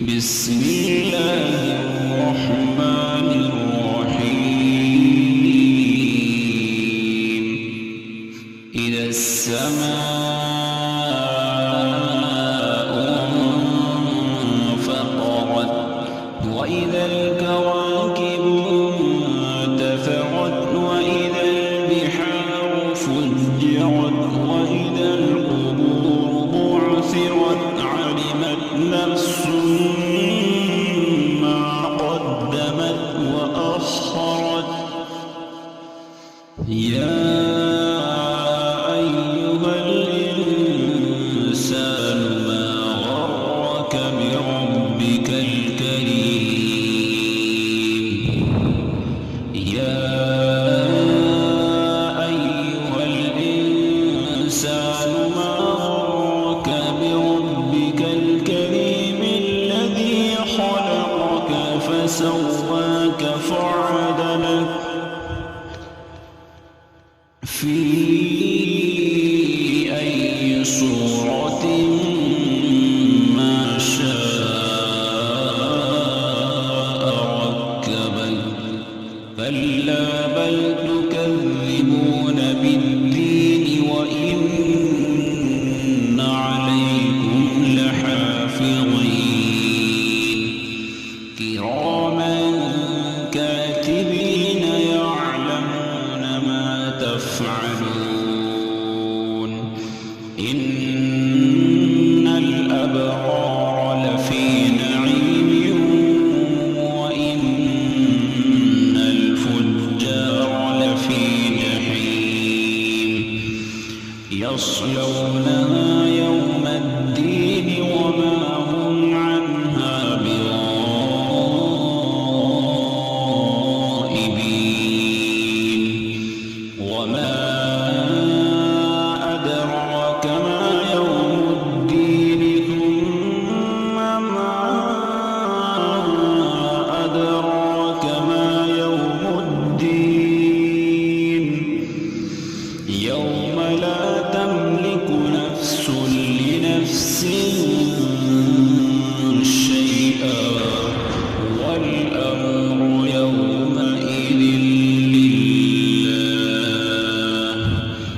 بسم الله الرحمن الرحيم إذا السماء انفطرت وإذا الكواكب انتثرت وإذا البحار فجرت وإذا القبور بعثرت علمت نفس ما قدمت وأخرت يا أيها الإنسان ما غرك بربك الكريم يا أيها الإنسان ما غرك بربك الكريم الذي خلقك فسواك